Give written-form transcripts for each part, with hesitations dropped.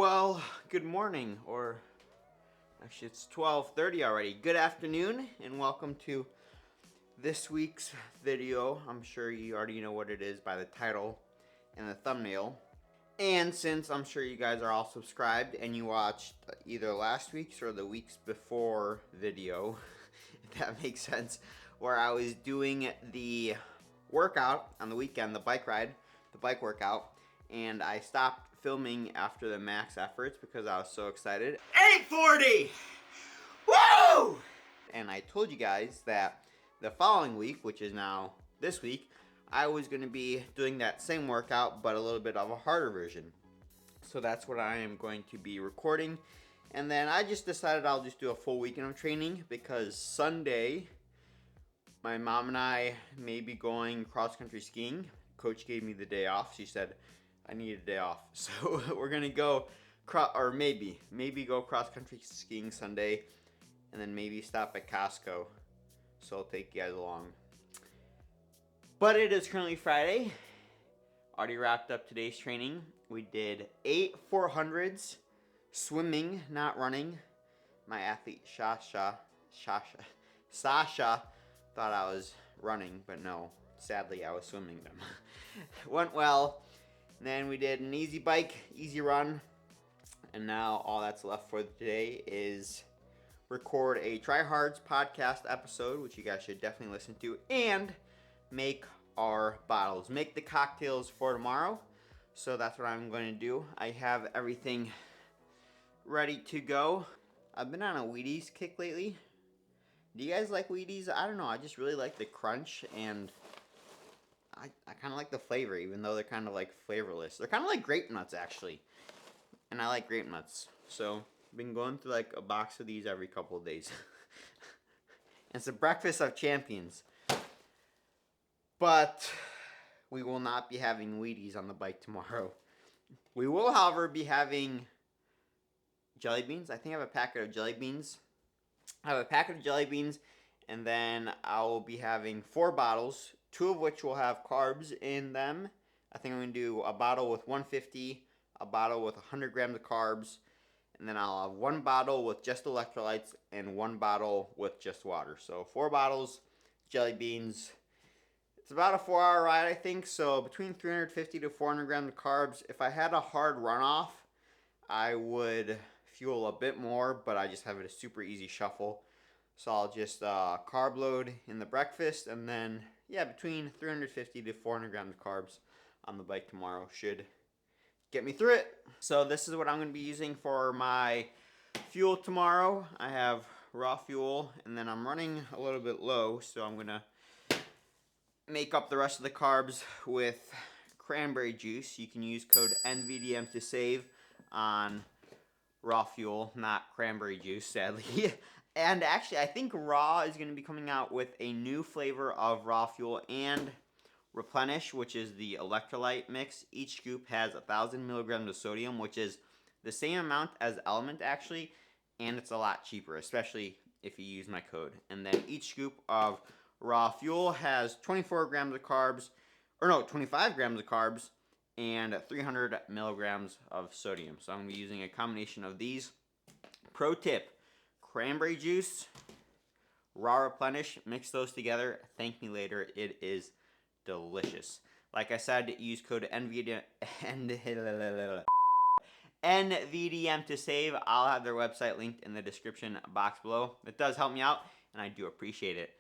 Well, good morning, or actually it's 12:30 already. Good afternoon, and welcome to this week's video. I'm sure you already know what it is by the title and the thumbnail. And since I'm sure you guys are all subscribed and you watched either last week's or the week's before video, if that makes sense, where I was doing the workout on the weekend, the bike ride, the bike workout, and I stopped filming after the max efforts because I was so excited. 840! Woo! And I told you guys that the following week, which is now this week, I was going to be doing that same workout, but a little bit of a harder version. So that's what I am going to be recording. And then I just decided I'll just do a full weekend of training because Sunday, my mom and I may be going cross-country skiing. Coach gave me the day off. She said I need a day off. So we're going to go, maybe go cross-country skiing Sunday, and then maybe stop at Costco. So I'll take you guys along. But it is currently Friday. Already wrapped up today's training. We did 8 400s, swimming, not running. My athlete Sasha thought I was running, but no, sadly I was swimming them. Went well. And then we did an easy bike, easy run. And now all that's left for today is record a Try Hards podcast episode, which you guys should definitely listen to, and make our bottles, make the cocktails for tomorrow. So that's what I'm going to do. I have everything ready to go. I've been on a Wheaties kick lately. Do you guys like Wheaties? I don't know, I just really like the crunch, and I kind of like the flavor, even though they're kind of like flavorless. They're kind of like grape nuts, actually, and I like grape nuts. So I've been going through like a box of these every couple of days. It's a breakfast of champions. But we will not be having Wheaties on the bike tomorrow. We will, however, be having jelly beans. I think I have a packet of jelly beans. I have a packet of jelly beans, and then I will be having 4 bottles, 2 of which will have carbs in them. I think I'm going to do a bottle with 150, a bottle with 100 grams of carbs, and then I'll have 1 bottle with just electrolytes and 1 bottle with just water. So 4 bottles, jelly beans. It's about a 4-hour ride, I think, so between 350 to 400 grams of carbs. If I had a hard runoff, I would fuel a bit more, but I just have it a super easy shuffle. So I'll just carb load in the breakfast, and then, yeah, between 350 to 400 grams of carbs on the bike tomorrow should get me through it. So this is what I'm going to be using for my fuel tomorrow. I have raw fuel, and then I'm running a little bit low, so I'm going to make up the rest of the carbs with cranberry juice. You can use code NVDM to save on raw fuel, not cranberry juice, sadly. And actually, I think Raw is going to be coming out with a new flavor of raw fuel and Replenish, which is the electrolyte mix. Each scoop has 1,000 milligrams of sodium, which is the same amount as Element, actually, and it's a lot cheaper, especially if you use my code. And then each scoop of raw fuel has 24 grams of carbs, 25 grams of carbs, and 300 milligrams of sodium. So I'm going to be using a combination of these. Pro tip, cranberry juice, raw Replenish, mix those together. Thank me later. It is delicious. Like I said, use code NVDM to save. I'll have their website linked in the description box below. It does help me out, and I do appreciate it.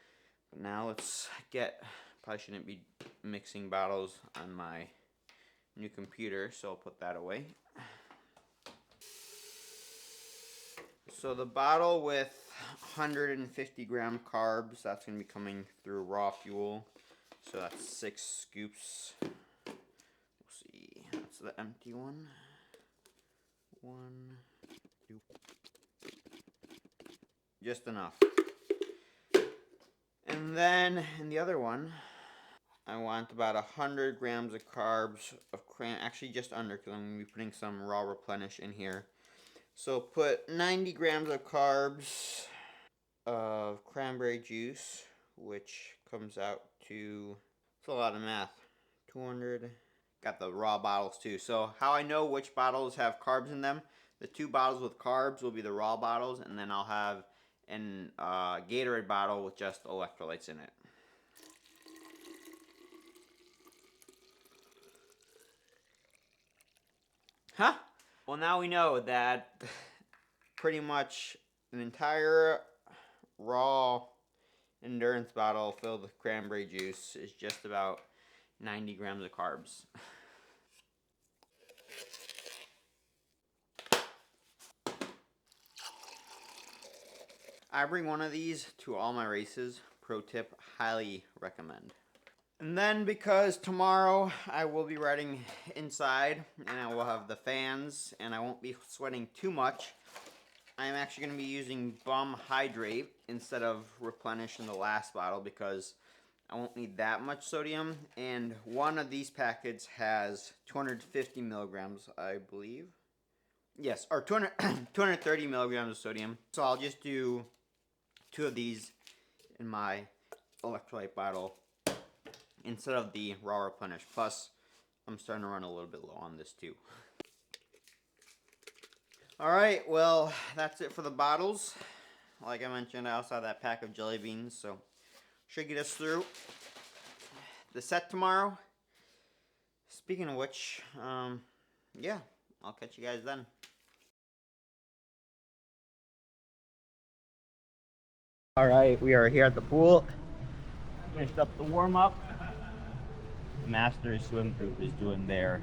But now let's probably shouldn't be mixing bottles on my new computer, so I'll put that away. So the bottle with 150 gram carbs, that's going to be coming through raw fuel. So that's 6 scoops. We'll see. That's the empty one. 1, 2. Just enough. And then in the other one, I want about 100 grams of carbs of actually just under, because I'm going to be putting some raw Replenish in here. So put 90 grams of carbs of cranberry juice, which comes out to, it's a lot of math, 200 got the raw bottles too. So how I know which bottles have carbs in them, the 2 bottles with carbs will be the raw bottles, and then I'll have an Gatorade bottle with just electrolytes in it. Huh? Well, now we know that pretty much an entire raw endurance bottle filled with cranberry juice is just about 90 grams of carbs. I bring one of these to all my races. Pro tip, highly recommend. And then because tomorrow I will be riding inside and I will have the fans and I won't be sweating too much, I'm actually going to be using Bum Hydrate instead of Replenish in the last bottle because I won't need that much sodium. And one of these packets has 250 milligrams, I believe. Yes, or 230 milligrams of sodium. So I'll just do 2 of these in my electrolyte bottle instead of the raw Replenish. Plus, I'm starting to run a little bit low on this too. Alright, well, that's it for the bottles. Like I mentioned, I also have that pack of jelly beans, so should get us through the set tomorrow. Speaking of which, yeah, I'll catch you guys then. Alright, we are here at the pool. Finished up the warm-up. The Masters swim group is doing their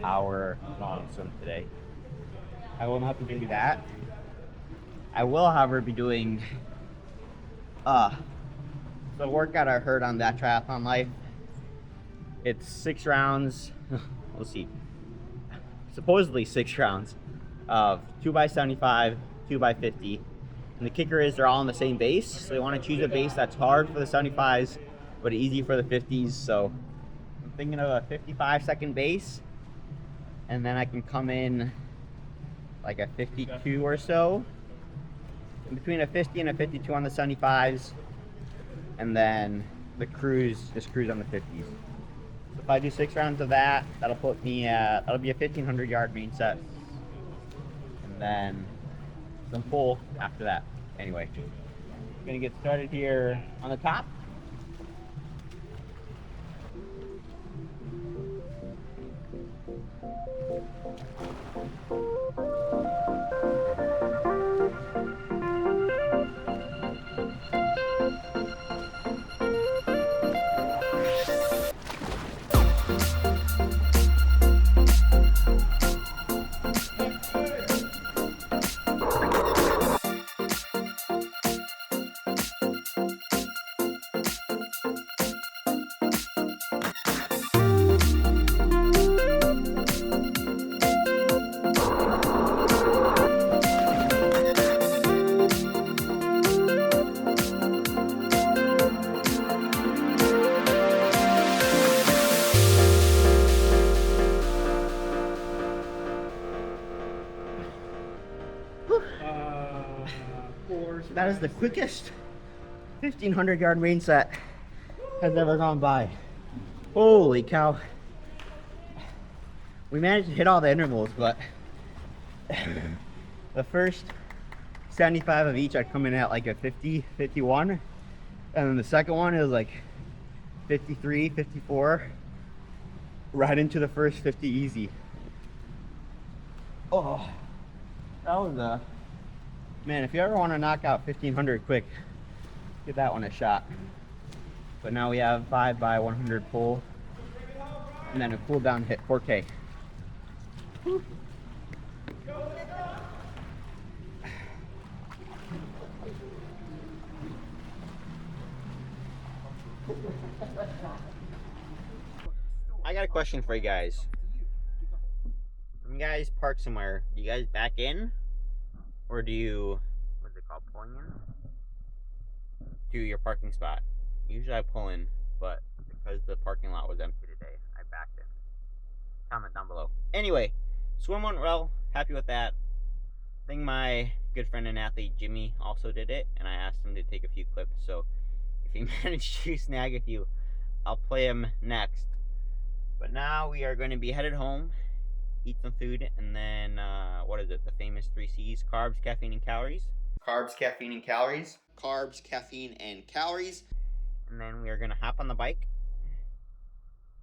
hour-long swim today. I will not be doing that. I will, however, be doing the workout I heard on that Triathlon Life. It's 6 rounds. We'll see. Supposedly 6 rounds of 2x75, 2x50. And the kicker is they're all on the same base. So they want to choose a base that's hard for the 75s, but easy for the 50s. So I'm thinking of a 55-second base. And then I can come in like a 52 or so. In between a 50 and a 52 on the 75s. And then the just cruise on the 50s. So if I do 6 rounds of that, that'll put me at, that'll be a 1,500 yard main set. And then some pull after that. Anyway, I'm gonna get started here on the top. That is the quickest 1,500 yard main set has ever gone by. Holy cow. We managed to hit all the intervals, but the first 75 of each I'd come in at like a 50, 51. And then the second one is like 53, 54. Right into the first 50 easy. Oh, that was man, if you ever want to knock out 1,500 quick, give that one a shot. But now we have 5 by 100 pull, and then a cool down hit 4K. Whew. I got a question for you guys. When you guys park somewhere, do you guys back in? Or do you, what's it called, pulling in? Do your parking spot. Usually I pull in, but because the parking lot was empty today, I backed in. Comment down below. Anyway, swim went well. Happy with that. I think my good friend and athlete Jimmy also did it, and I asked him to take a few clips. So if he managed to snag a few, I'll play him next. But now we are going to be headed home, eat some food, and then, what is it, the famous 3 C's, carbs, caffeine, and calories. Carbs, caffeine, and calories. Carbs, caffeine, and calories. And then we are going to hop on the bike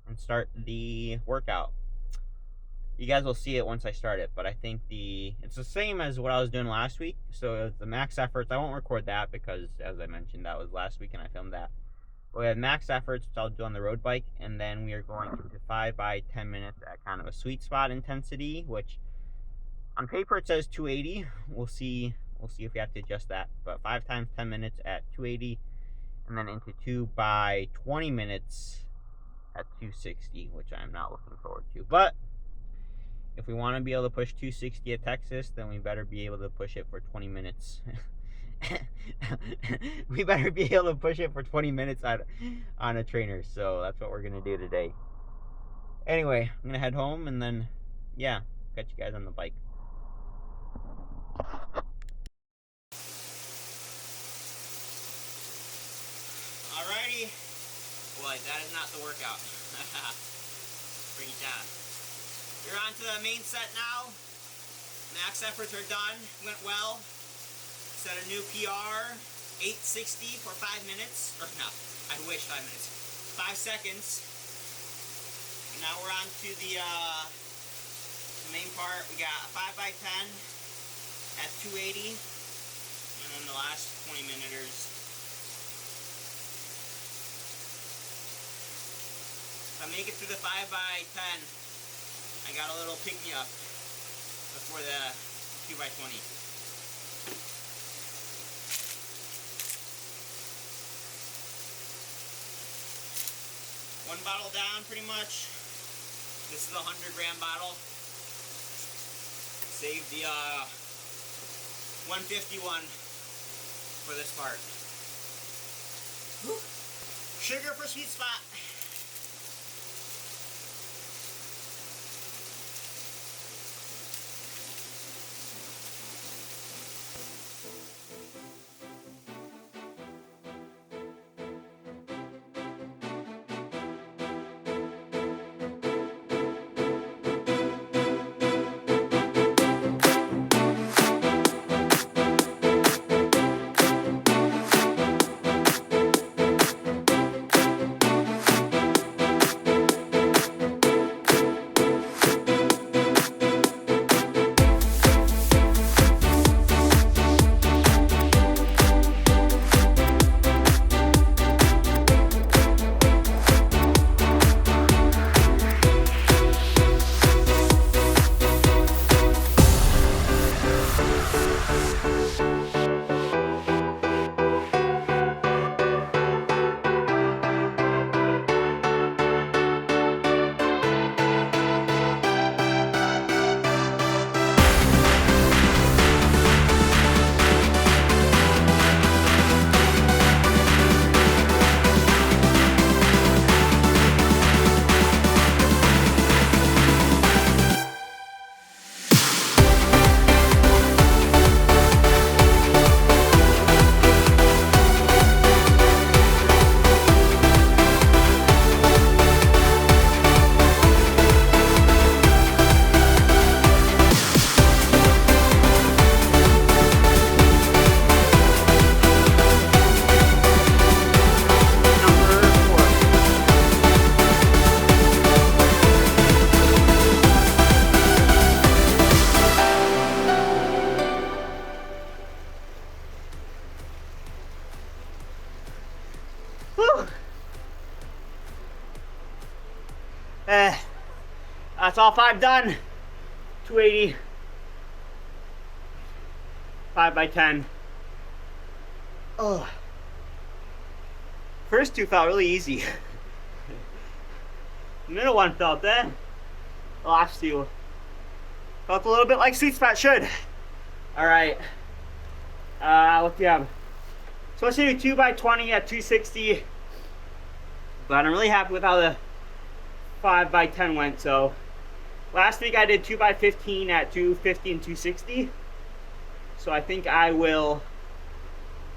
and start the workout. You guys will see it once I start it, but I think it's the same as what I was doing last week. So the max efforts, I won't record that because, as I mentioned, that was last week and I filmed that. But we have max efforts, which I'll do on the road bike, and then we are going to 5 by 10 minutes at kind of a sweet spot intensity, which on paper it says 280. We'll see if we have to adjust that. But 5 times 10 minutes at 280, and then into 2 by 20 minutes at 260, which I'm not looking forward to. But if we want to be able to push 260 at Texas, then we better be able to push it for 20 minutes. We better be able to push it for 20 minutes on a trainer. So that's what we're going to do today. Anyway, I'm going to head home and then, yeah, catch you guys on the bike. Alrighty. Boy, that is not the workout. Bring it down. You're on to the main set now. Max efforts are done. Went well. Set a new PR. 860 for 5 minutes. Or no, I wish 5 minutes. 5 seconds. And now we're on to the main part. We got a 5 by 10 at 280. And then the last 20 minuters. If I make it through the 5 by 10, I got a little pick-me-up before the 2 by 20. One bottle down, pretty much. This is a 100-gram bottle. Save the 151 for this part. Whew. Sugar for sweet spot. That's all 5 done. 280. 5 by 10. Oh. First 2 felt really easy. The middle one felt the last 2 felt a little bit like sweet spot should. Alright. What do you have? Supposed to do 2 by 20 at 260. But I'm really happy with how the 5 by 10 went. So last week I did 2 by 15 at 250 and 260. So I think I will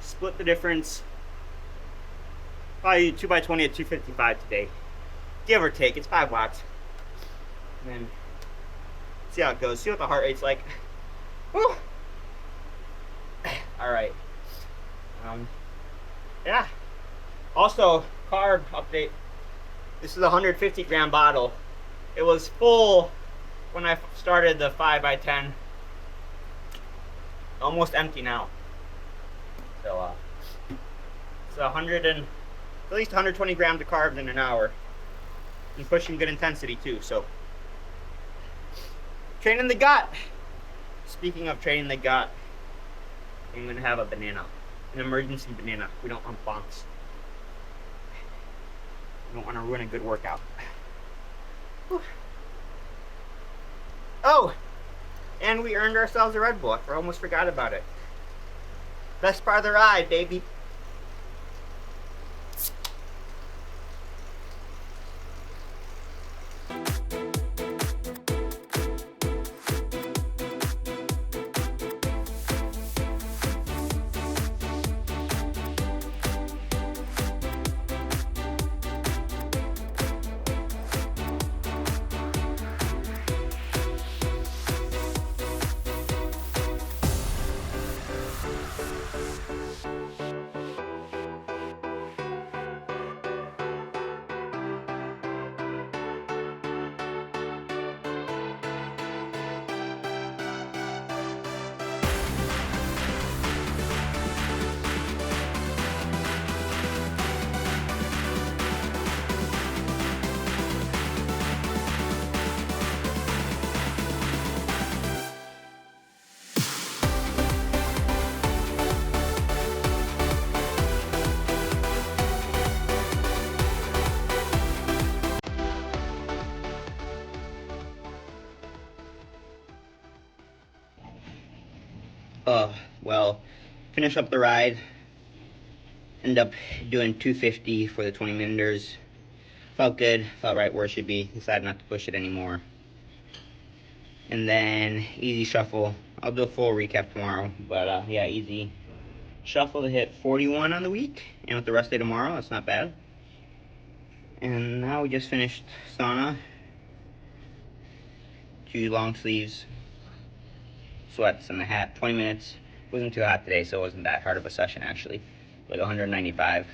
split the difference. Probably 2 by 20 at 255 today. Give or take, it's 5 watts. and see how it goes. See what the heart rate's like. Whew. All right. Yeah. Also, carb update. This is a 150 gram bottle. It was full when I started the 5x10. Almost empty now. So it's at least 120 grams of carbs in an hour. And pushing good intensity too. So training the gut. Speaking of training the gut, I'm gonna have a banana, an emergency banana. We don't want bonks. We don't want to ruin a good workout. Whew. Oh, and we earned ourselves a Red Bull. I almost forgot about it. Best part of the ride, baby. Well, finish up the ride. End up doing 250 for the 20 minuters. Felt good, felt right where it should be. Decided not to push it anymore. And then easy shuffle. I'll do a full recap tomorrow, but yeah, easy shuffle to hit 41 on the week. And with the rest day tomorrow, that's not bad. And now we just finished sauna. 2 long sleeves, sweats, and a hat. 20 minutes. Wasn't too hot today, so it wasn't that hard of a session actually. Like 195.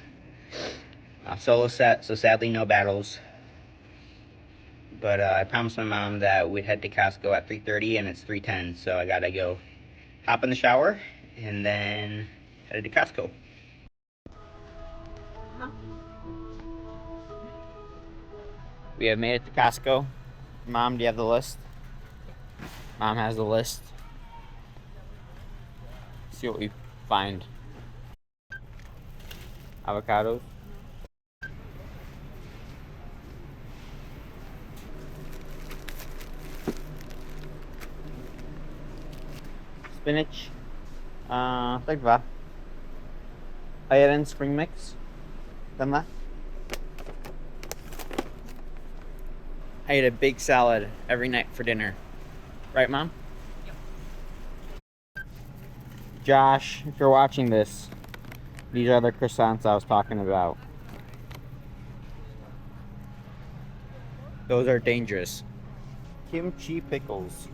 Solo set, so sadly no battles. But I promised my mom that we'd head to Costco at 3:30, and it's 3:10, so I gotta go hop in the shower and then headed to Costco. We have made it to Costco. Mom, do you have the list? Mom has the list. See what we find. Avocados. Spinach. Tak dwa. A jeden spring mix. Tenhle. I eat a big salad every night for dinner. Right, Mom? Yep. Josh, if you're watching this, these are the croissants I was talking about. Those are dangerous. Kimchi pickles.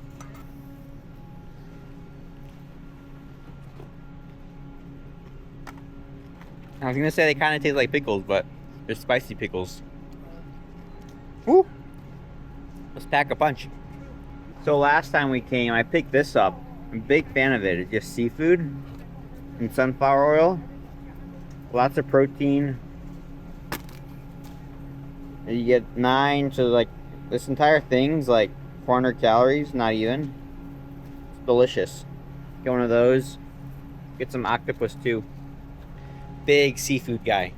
I was gonna say they kind of taste like pickles, but they're spicy pickles. Woo! Let's pack a punch. So last time we came, I picked this up. I'm a big fan of it. It's just seafood and sunflower oil. Lots of protein. And you get 9, so like this entire thing's like 400 calories, not even. It's delicious. Get one of those. Get some octopus too. Big seafood guy.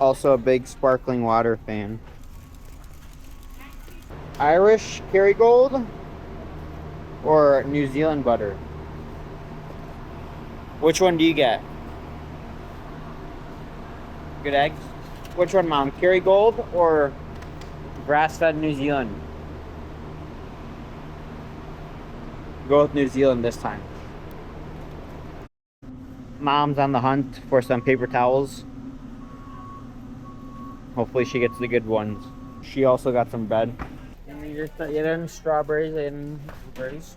Also a big sparkling water fan. Irish Kerrygold or New Zealand butter? Which one do you get? Good eggs? Which one, Mom? Kerrygold or grass-fed New Zealand? Go with New Zealand this time. Mom's on the hunt for some paper towels. Hopefully she gets the good ones. She also got some bread. Ilan strawberries and blueberries.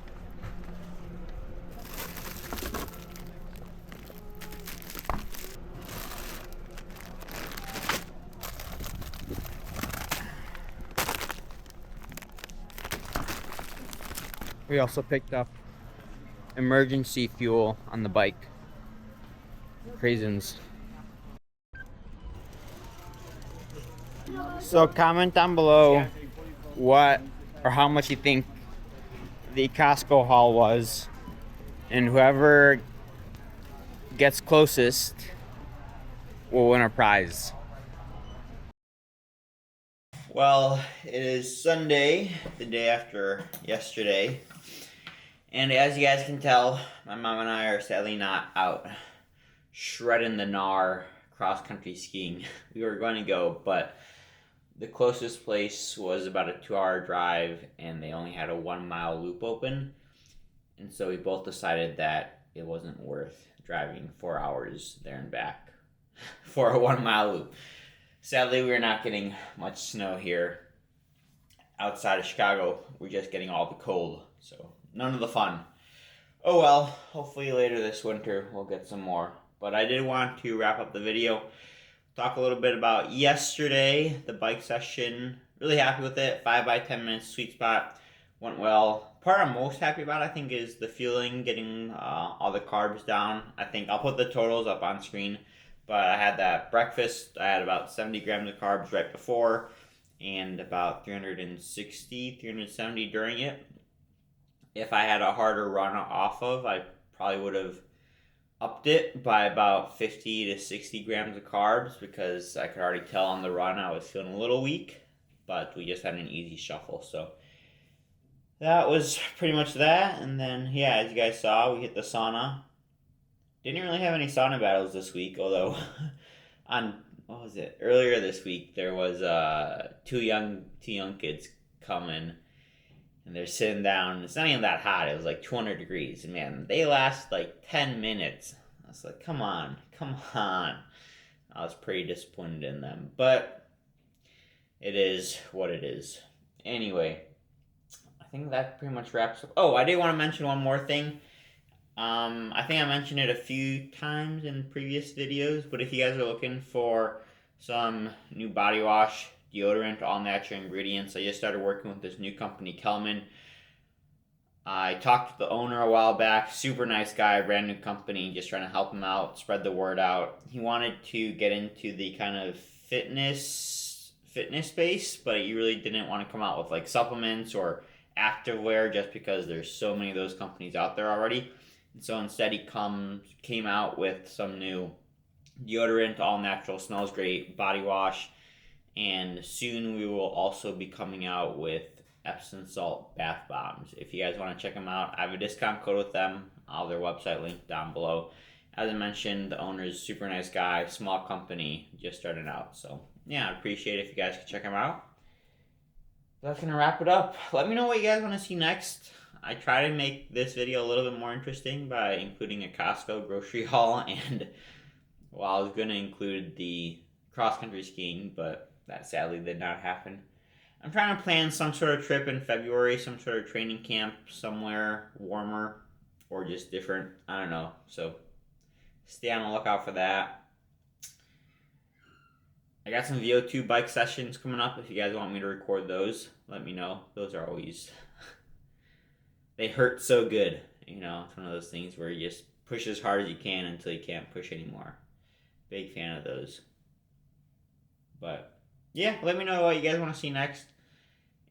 We also picked up emergency fuel on the bike. Craisins. So comment down below what or how much you think the Costco haul was, and whoever gets closest will win a prize. Well, it is Sunday, the day after yesterday, and as you guys can tell, my mom and I are sadly not out shredding the gnar cross-country skiing. We were going to go, but the closest place was about a 2-hour drive, and they only had a 1-mile loop open, and so we both decided that it wasn't worth driving 4 hours there and back for a 1-mile loop. Sadly, we're not getting much snow here outside of Chicago. We're just getting all the cold, so none of the fun. Oh well, hopefully later this winter we'll get some more. But I did want to wrap up the video, talk a little bit about yesterday, the bike session. Really happy with it. 5 by 10 minutes, sweet spot, went well. Part I'm most happy about, I think, is the fueling, getting all the carbs down. I think I'll put the totals up on screen. But I had that breakfast. I had about 70 grams of carbs right before and about 370 during it. If I had a harder run off of, I probably would have upped it by about 50 to 60 grams of carbs because I could already tell on the run I was feeling a little weak, but we just had an easy shuffle. So that was pretty much that. And then, yeah, as you guys saw, we hit the sauna. Didn't really have any sauna battles this week, although earlier this week there was two young kids coming, and they're sitting down. It's not even that hot. It was like 200 degrees, and man, they last like 10 minutes. I was like, come on. I was pretty disappointed in them, but it is what it is. Anyway, I think that pretty much wraps up. Oh, I did want to mention one more thing. I think I mentioned it a few times in previous videos, but if you guys are looking for some new body wash, deodorant, all natural ingredients, I just started working with this new company, Kellemen. I talked to the owner a while back, super nice guy, brand new company, just trying to help him out, spread the word out. He wanted to get into the kind of fitness space, but he really didn't want to come out with like supplements or activewear just because there's so many of those companies out there already. So instead he came out with some new deodorant, all natural, smells great, body wash, and soon we will also be coming out with Epsom salt bath bombs. If you guys want to check them out, I have a discount code with them. I'll have their website linked down below. As I mentioned, the owner is a super nice guy, small company, just starting out. So yeah, I'd appreciate it if you guys could check them out. That's going to wrap it up. Let me know what you guys want to see next. I try to make this video a little bit more interesting by including a Costco grocery haul, and well, I was going to include the cross-country skiing, but that sadly did not happen. I'm trying to plan some sort of trip in February, some sort of training camp somewhere warmer or just different. I don't know. So stay on the lookout for that. I got some VO2 bike sessions coming up. If you guys want me to record those, let me know. Those are always... they hurt so good. You know, it's one of those things where you just push as hard as you can until you can't push anymore. Big fan of those. But yeah, let me know what you guys want to see next,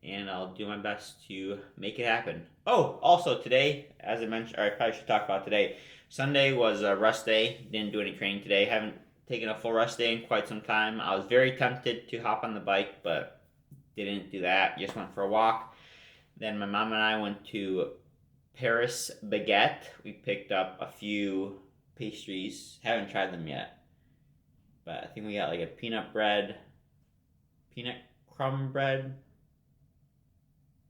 and I'll do my best to make it happen. Oh, also today, as I mentioned, or I probably should talk about today, Sunday was a rest day. Didn't do any training today. Haven't taken a full rest day in quite some time. I was very tempted to hop on the bike, but didn't do that. Just went for a walk. Then my mom and I went to Paris Baguette. We picked up a few pastries. Haven't tried them yet, but I think we got like a peanut crumb bread,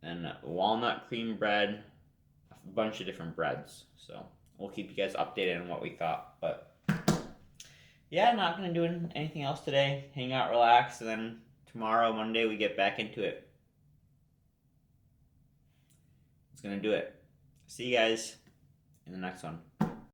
and walnut cream bread, a bunch of different breads. So we'll keep you guys updated on what we thought. But yeah, not gonna do anything else today. Hang out, relax, and then tomorrow, Monday, we get back into it. going to do it. See you guys in the next one.